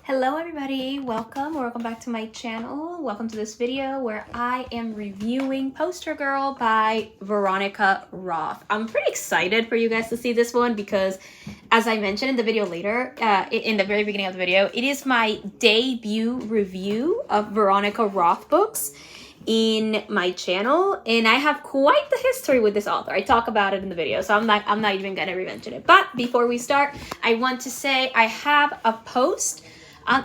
Hello everybody, welcome back to my channel. Welcome to this video where I am reviewing Poster Girl by Veronica Roth. I'm pretty excited for you guys to see this one because, as I mentioned in the video later, in the very beginning of the video, it is my debut review of Veronica Roth books in my channel, and I have quite the history with this author. I talk about it in the video, so I'm not even gonna re-mention it. But before we start, I want to say I have a post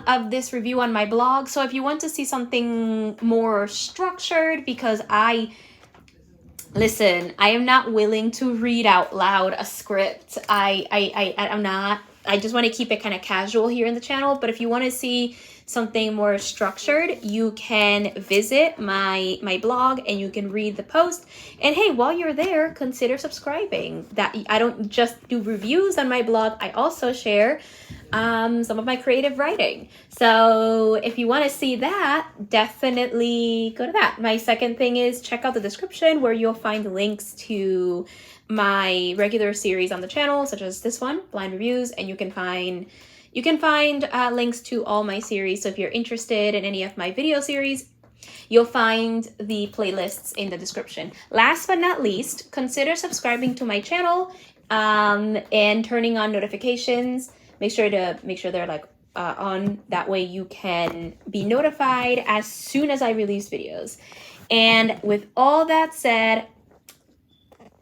of this review on my blog, so if you want to see something more structured, because I am not willing to read out loud a script. I'm not. I just want to keep it kind of casual here in the channel. But if you want to see something more structured, you can visit my blog and you can read the post. And hey, while you're there, consider subscribing. That I don't just do reviews on my blog. I also share some of my creative writing. So if you want to see that, definitely go to that. My second thing is check out the description where you'll find links to my regular series on the channel, such as this one, Blind Reviews, and you can find links to all my series. So if you're interested in any of my video series, you'll find the playlists in the description. Last but not least, consider subscribing to my channel and turning on notifications. Make sure they're like on. That way you can be notified as soon as I release videos. And with all that said,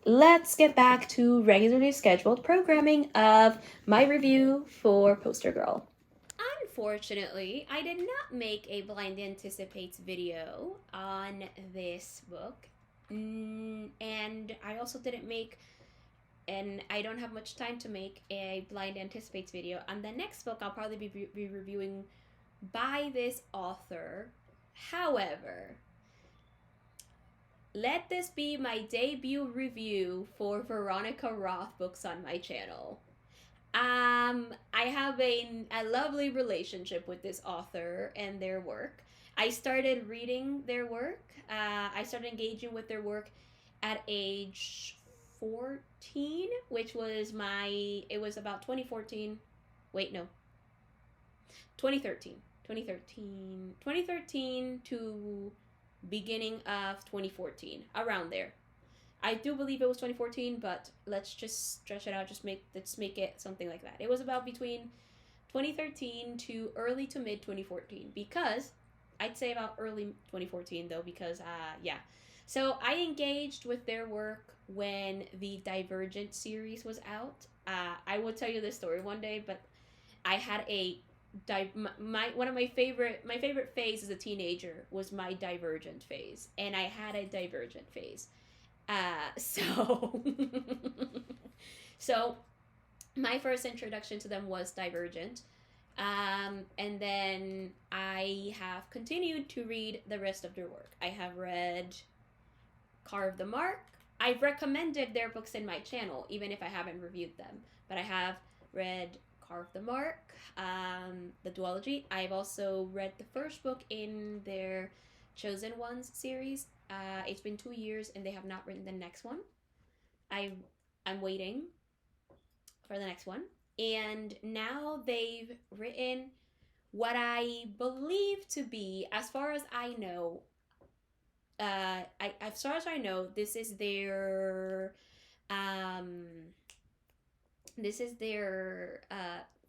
let's get back to regularly scheduled programming of my review for Poster Girl. Unfortunately, I did not make a Blind Anticipates video on this book. And I also didn't make, and I don't have much time to make, a Blind Anticipates video. On the next book, I'll probably be reviewing by this author. However, let this be my debut review for Veronica Roth books on my channel. I have a lovely relationship with this author and their work. I started reading their work. I started engaging with their work at age 14, which was it was about 2014. Wait, no. 2013 to beginning of 2014, around there. I do believe it was 2014, but let's just stretch it out. Let's make it something like that. It was about between 2013 to early to mid 2014, because I'd say about early 2014 though, because yeah. So I engaged with their work when the Divergent series was out. I will tell you this story one day, but I had one of my favorite phase as a teenager was my Divergent phase, and I had a Divergent phase. So so my first introduction to them was Divergent, and then I have continued to read the rest of their work. I have read Carve the Mark. I've recommended their books in my channel, even if I haven't reviewed them, but I have read Carve the Mark, the duology. I've also read the first book in their Chosen Ones series. It's been 2 years and they have not written the next one. I'm waiting for the next one. And now they've written what I believe to be, as far as I know, this is their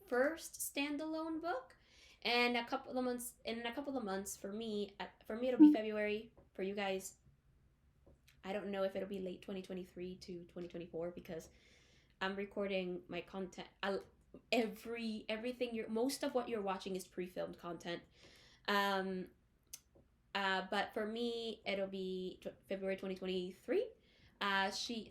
first standalone book. And in a couple of months for me it'll be February. For you guys, I don't know if it'll be late 2023 to 2024, because I'm recording my content. Most of what you're watching is pre-filmed content. But for me, it'll be February 2023.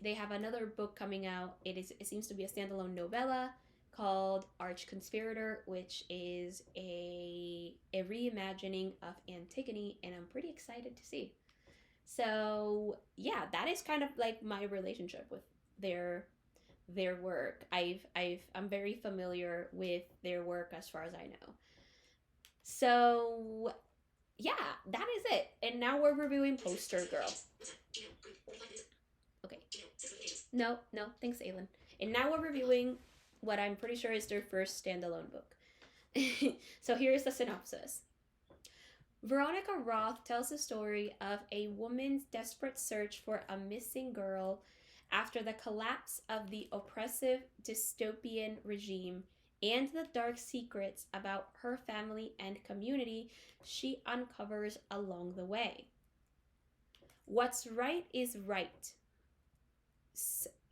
They have another book coming out. It seems to be a standalone novella called Arch Conspirator, which is a reimagining of Antigone, and I'm pretty excited to see. So yeah, that is kind of like my relationship with their work. I'm very familiar with their work as far as I know. So yeah, that is it. And now we're reviewing Poster Girl. Okay. No, thanks, Aylin. And now we're reviewing what I'm pretty sure is their first standalone book. So here's the synopsis. Veronica Roth tells the story of a woman's desperate search for a missing girl after the collapse of the oppressive dystopian regime and the dark secrets about her family and community she uncovers along the way. What's right is right.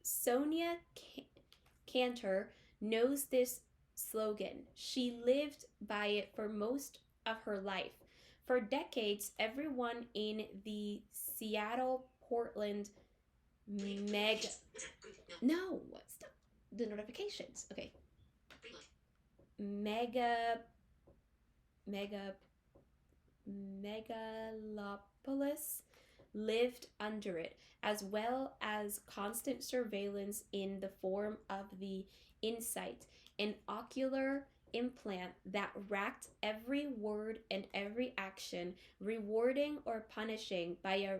Sonia Cantor knows this slogan. She lived by it for most of her life. For decades, everyone in the Seattle, Portland, no, what's the notifications? Okay. Megalopolis lived under it, as well as constant surveillance in the form of the insight, an ocular implant that racked every word and every action, rewarding or punishing by a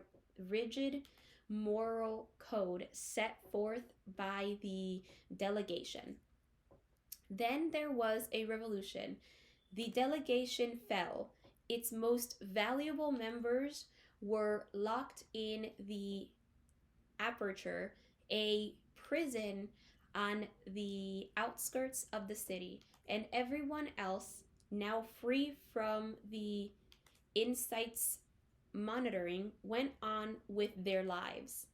rigid moral code set forth by the delegation. Then there was a revolution. The delegation fell. Its most valuable members were locked in the aperture, a prison on the outskirts of the city, and everyone else, now free from the insights monitoring, went on with their lives.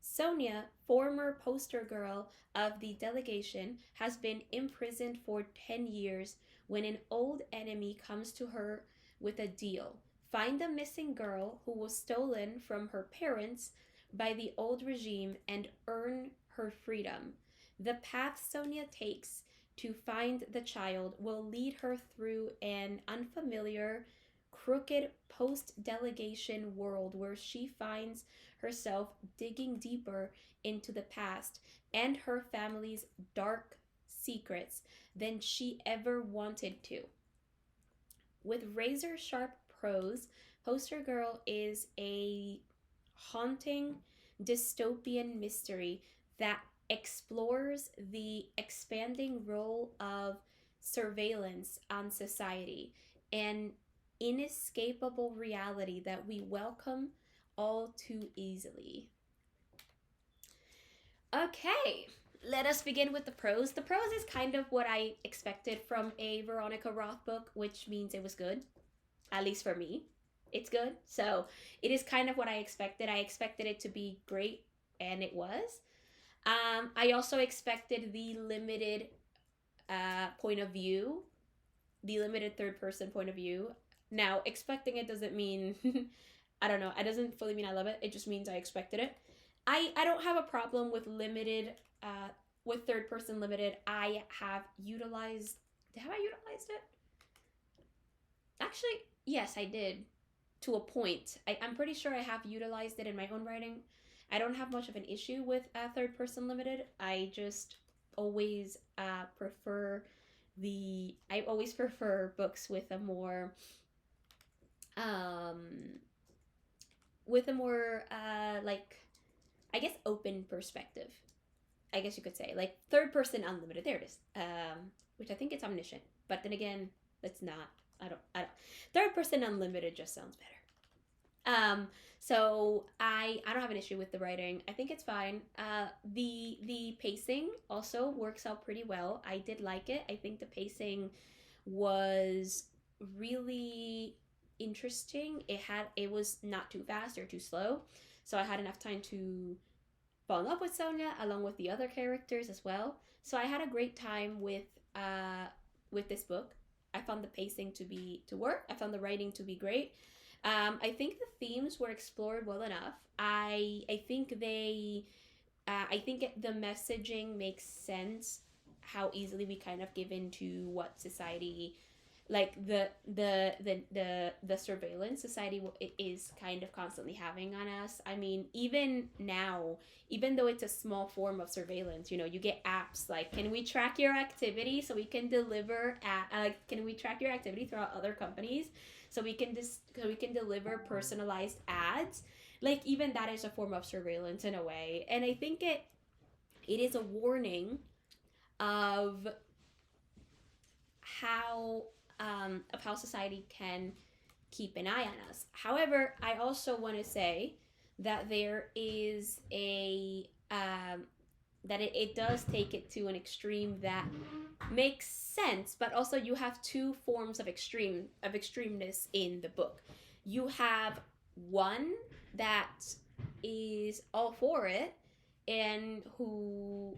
Sonia, former poster girl of the delegation, has been imprisoned for 10 years when an old enemy comes to her with a deal. Find the missing girl who was stolen from her parents by the old regime and earn her freedom. The path Sonia takes to find the child will lead her through an unfamiliar, crooked post-delegation world where she finds herself digging deeper into the past and her family's dark secrets than she ever wanted to. With razor sharp prose, Poster Girl is a haunting dystopian mystery that explores the expanding role of surveillance on society and inescapable reality that we welcome all too easily. Okay, let us begin with the prose. The prose is kind of what I expected from a Veronica Roth book, which means it was good, at least for me. It's good. So it is kind of what I expected. I expected it to be great, and it was. I also expected the limited point of view, the limited third person point of view. Now, expecting it doesn't mean, I don't know, it doesn't fully mean I love it. It just means I expected it. I don't have a problem with limited, with third person limited. Have I utilized it? Actually, yes, I did, to a point. I'm pretty sure I have utilized it in my own writing. I don't have much of an issue with third person limited. I just always prefer books with a more like, I guess, open perspective, I guess you could say, like third person unlimited. There it is. Which I think it's omniscient, but then again, it's not. I don't. Third person unlimited just sounds better. So I don't have an issue with the writing. I think it's fine. The pacing also works out pretty well. I did like it. I think the pacing was really interesting. It was not too fast or too slow, so I had enough time to fall in love with Sonia along with the other characters as well. So I had a great time with this book. I found the pacing to work. I found the writing to be great. I think the themes were explored well enough. I think the messaging makes sense. How easily we kind of give into what society, like the surveillance society is kind of constantly having on us. I mean, even now, even though it's a small form of surveillance, you get apps like, can we track your activity so we can deliver can we track your activity throughout other companies so we can deliver personalized ads. Like, even that is a form of surveillance in a way, and I think it is a warning of how of how society can keep an eye on us. However, I also want to say that there is a that it does take it to an extreme that makes sense, but also you have two forms of extremeness in the book. You have one that is all for it and who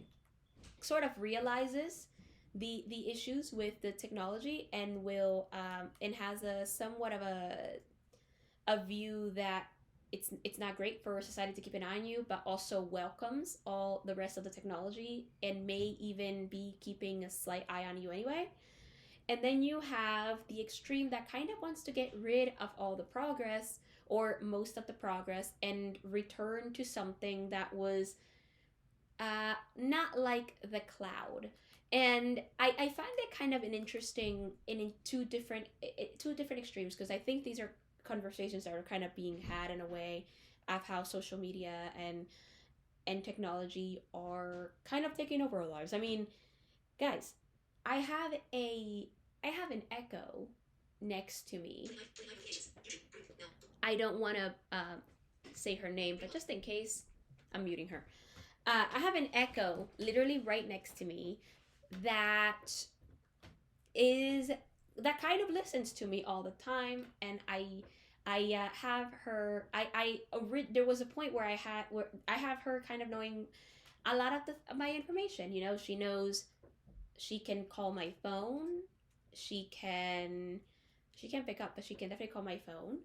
sort of realizes the issues with the technology and will and has a somewhat of a view that it's not great for society to keep an eye on you, but also welcomes all the rest of the technology and may even be keeping a slight eye on you anyway. And then you have the extreme that kind of wants to get rid of all the progress or most of the progress and return to something that was not like the cloud. And I find it kind of an interesting in two different extremes, because I think these are conversations that are kind of being had in a way of how social media and technology are kind of taking over our lives. I mean, guys, I have an echo next to me. I don't want to say her name, but just in case, I'm muting her. I have an echo literally right next to me that is that kind of listens to me all the time, and I have her. There was a point where I have her kind of knowing a lot of my information. You know, she knows she can call my phone. She can pick up, but she can definitely call my phone.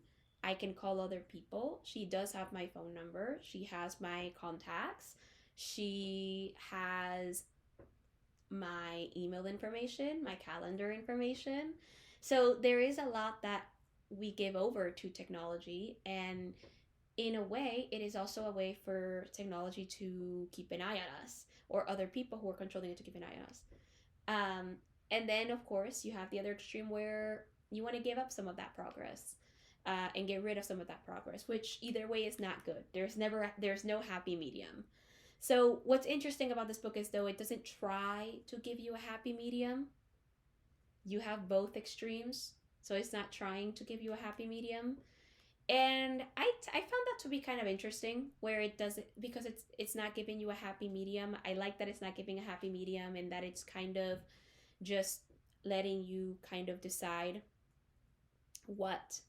I can call other people. She does have my phone number. She has my contacts. She has my email information, my calendar information. So there is a lot that we give over to technology, and in a way it is also a way for technology to keep an eye on us, or other people who are controlling it to keep an eye on us. um, and then of course you have the other extreme where you want to give up some of that progress, and get rid of some of that progress, which either way is not good. There's no happy medium. So what's interesting about this book is, though it doesn't try to give you a happy medium, you have both extremes. So it's not trying to give you a happy medium. And I found that to be kind of interesting, where it does it because it's not giving you a happy medium. I like that it's not giving a happy medium, and that it's kind of just letting you kind of decide what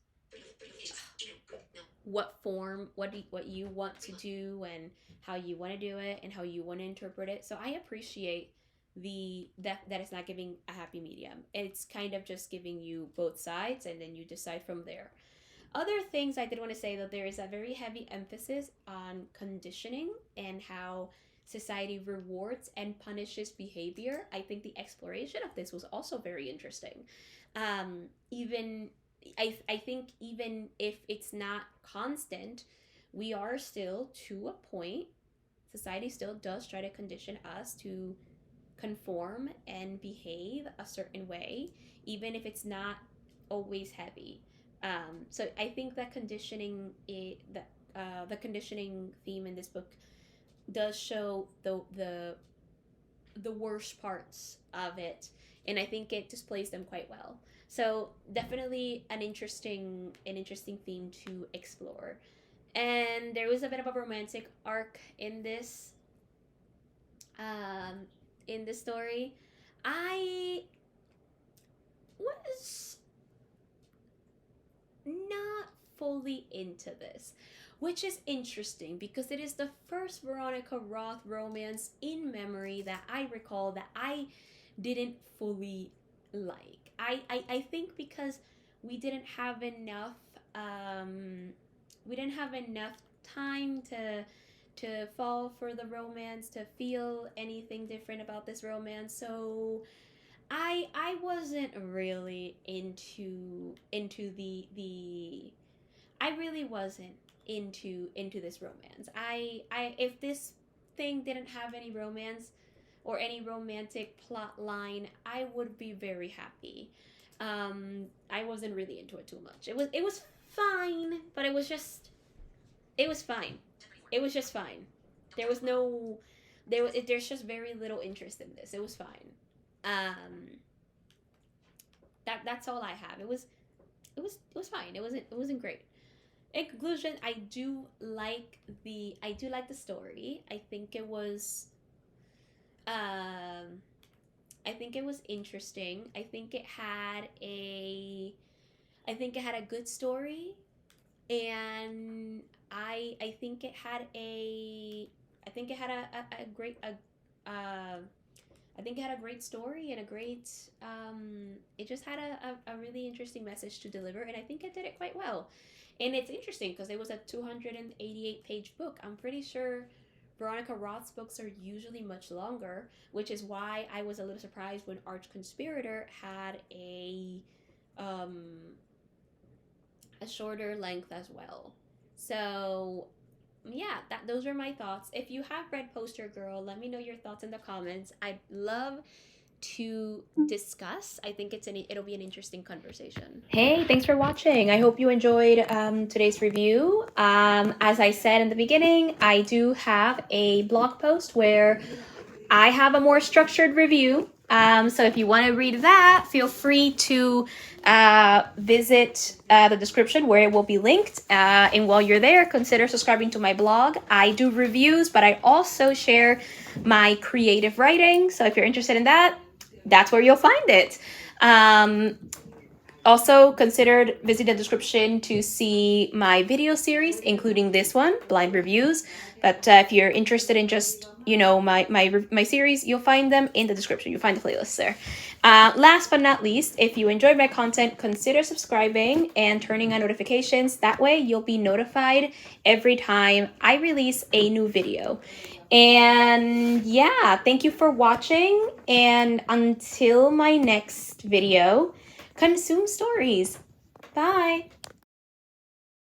form, what you want to do, and how you want to do it, and how you want to interpret it. So I appreciate that it's not giving a happy medium. It's kind of just giving you both sides, and then you decide from there. Other things I did want to say, that there is a very heavy emphasis on conditioning and how society rewards and punishes behavior. I think the exploration of this was also very interesting. Even I think even if it's not constant, we are still, to a point, society still does try to condition us to conform and behave a certain way, even if it's not always heavy. So I think that the conditioning theme in this book does show the worst parts of it, and I think it displays them quite well. So definitely an interesting theme to explore. And there was a bit of a romantic arc in this story. I was not fully into this, which is interesting because it is the first Veronica Roth romance in memory that I recall that I didn't fully like. I think because we didn't have enough time to fall for the romance, to feel anything different about this romance. So I wasn't really into the I really wasn't into this romance. I If this thing didn't have any romance or any romantic plot line, I would be very happy. I wasn't really into it too much. It was fine, but it was fine. It was just fine. There was no there's just very little interest in this. It was fine. Um that's all I have. It was fine. It wasn't great. In conclusion, I do like the story. Um I think it was interesting. I think it had a good story, and I think it had a I think it had a great I think it had a great story and a great it just had a really interesting message to deliver, and I think it did it quite well. And it's interesting because it was a 288-page book. I'm pretty sure Veronica Roth's books are usually much longer, which is why I was a little surprised when Arch Conspirator had um, a shorter length as well. So yeah, that those are my thoughts. If you have read Poster Girl, let me know your thoughts in the comments. I'd love to discuss. I think it'll be an interesting conversation. Hey, thanks for watching. I hope you enjoyed today's review. As I said in the beginning, I do have a blog post where I have a more structured review. So if you want to read that, feel free to visit the description where it will be linked. And while you're there, consider subscribing to my blog. I do reviews, but I also share my creative writing. So if you're interested in that, that's where you'll find it. Also, consider visiting the description to see my video series, including this one, Blind Reviews. But if you're interested in just, my series, you'll find them in the description. You'll find the playlist there. Last but not least, if you enjoyed my content, consider subscribing and turning on notifications. That way, you'll be notified every time I release a new video. And yeah, thank you for watching. And until my next video, consume stories. Bye.